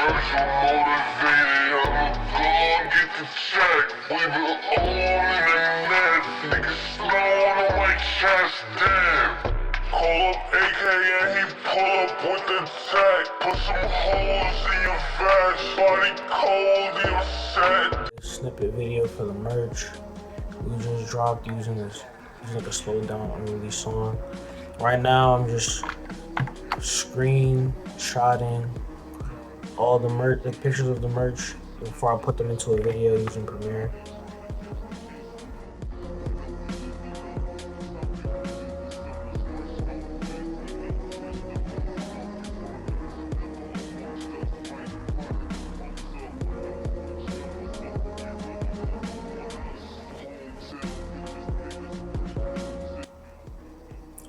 Call up AK and he pull up with the tech. Put some holes in your vest. Body cold, you're set. Snippet video for the merch we just dropped using like a slowed down unreleased song. Right now I'm just screenshotting all the merch, like pictures of the merch, before I put them into a video using Premiere.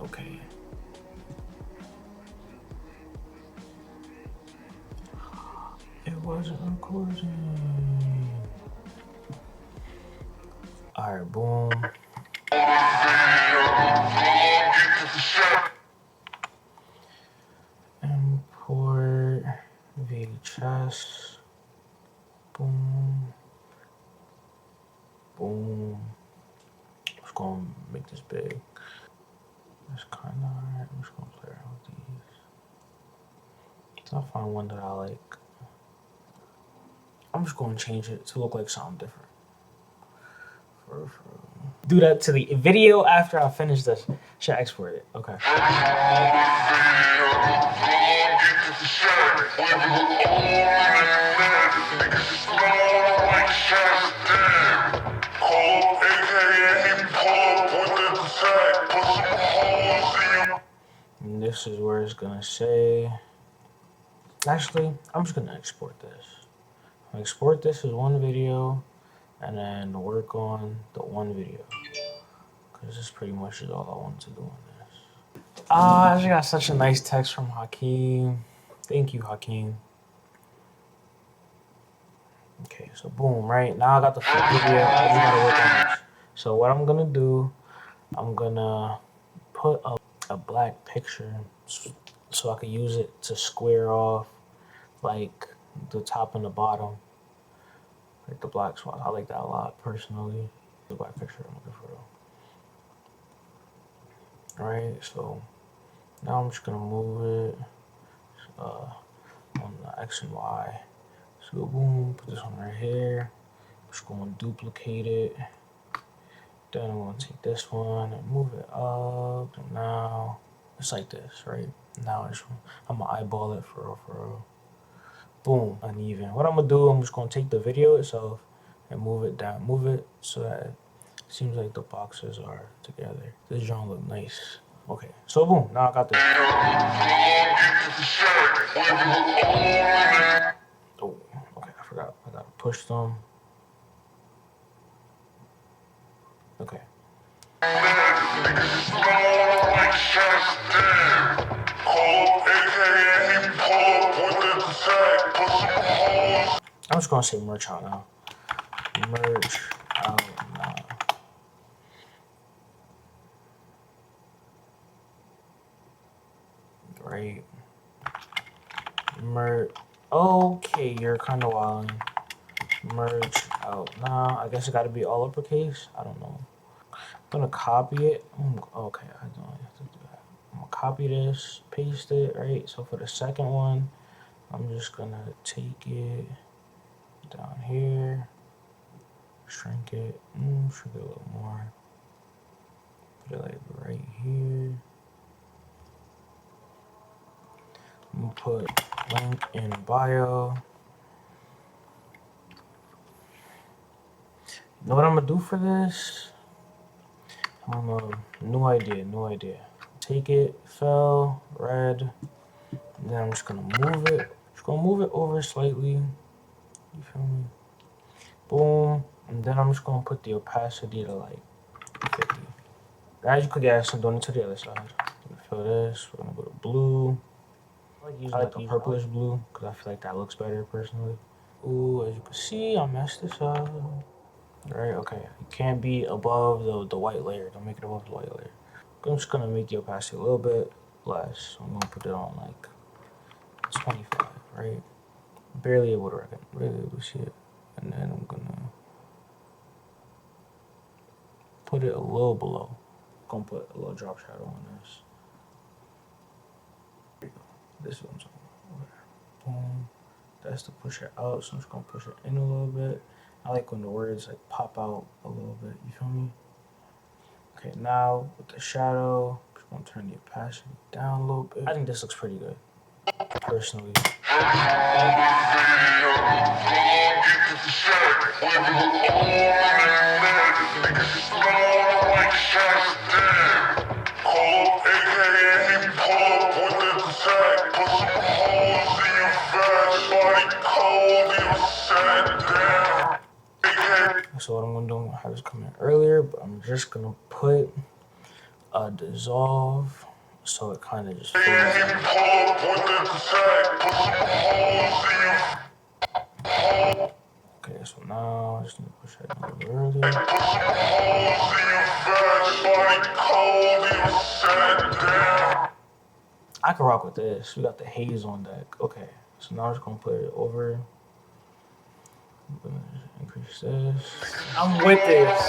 Okay. It wasn't recording. Alright, boom. Import VHS. Boom. Boom. Just gonna make this big. That's kind of hard. I'm just gonna play around with these. Until I find one that I like. I'm just gonna change it to look like something different. Do that to the video after I finish this. Should I export it? Okay. And this is where it's gonna say. Actually, I'm just gonna export this. I'll export this as one video, and then work on the one video, because this pretty much is all I wanted to do on this. I just got such a nice text from Hakeem. Thank you, Hakeem. Okay, so boom, right? Now I got the full video. I just gotta work on this. So what I'm gonna do, I'm gonna put a black picture so I can use it to square off like the top and the bottom. Like the black spots. I like that a lot personally. The black picture I'm looking for. Alright, so now I'm just gonna move it on the X and Y. So boom, put this one right here. I'm just gonna duplicate it. Then I'm gonna take this one and move it up. And now it's like this, right? Now I'm gonna eyeball it for real. Boom, uneven. What I'm gonna do, I'm just gonna take the video itself and move it down. Move it so that it seems like the boxes are together. This joint look nice. Okay, so boom, now I got this. Oh, okay, I forgot. I gotta push them. Okay. I'm just gonna say merch out now. Merch out now. Right. Merch. Okay, you're kind of wilding. Merch out now. I guess it got to be all uppercase. I don't know. I'm gonna copy it. Okay, I don't have to do that. I'm gonna copy this, paste it. Right. So for the second one, I'm just gonna take it down here, shrink it a little more, put it like right here. I'm gonna put link in bio. You know what I'm gonna do for this? New idea. Take it, fill, red, and then I'm just gonna move it. Just gonna move it over slightly. You feel me? Boom. And then I'm just gonna put the opacity to like 50. As you could guess, I'm doing it to the other side. Fill this. We're gonna go to blue. I like a purplish blue because I feel like that looks better personally. Ooh, as you can see, I messed this up. Right, okay. It can't be above the white layer. Don't make it above the white layer. I'm just gonna make the opacity a little bit less. I'm gonna put it on like 25, right? barely able to see it. And then I'm gonna put it a little below. Gonna put a little drop shadow on this. This is what I'm talking about. Boom. That's to push it out, so I'm just gonna push it in a little bit. I like when the words like pop out a little bit, you feel me? Okay, now with the shadow, I'm just gonna turn the opacity down a little bit. I think this looks pretty good, personally. So what I'm gonna do, I have this come in earlier, but I'm just gonna put a dissolve so it kind of just fades in. Okay, so now I just need to push that down a little earlier. I can rock with this. We got the haze on deck. Okay, so now I'm just gonna put it over. I'm gonna increase this. I'm with this.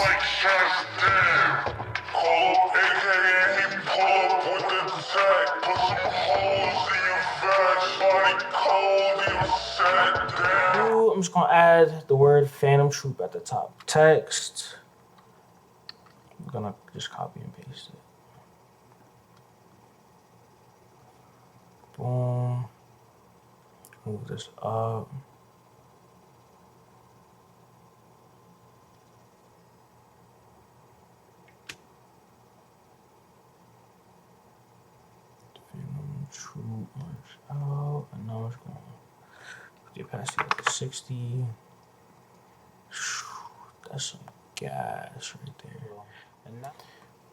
Ooh, I'm just gonna add the word Phantom Troop at the top. Text. I'm gonna just copy and paste it. Boom. Move this up. Phantom Troop merge out. And now it's gonna put the opacity up to 60. That's some gas right there. And now,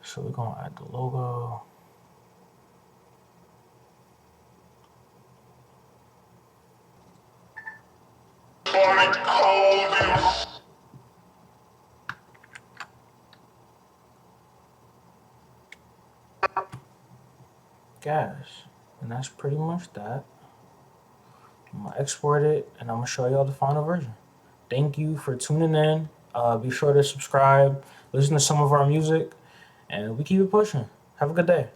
so we're gonna add the logo. Gas. And that's pretty much that. I'm gonna export it and I'm gonna show y'all the final version. Thank you for tuning in. Be sure to subscribe, listen to some of our music, and we keep it pushing. Have a good day.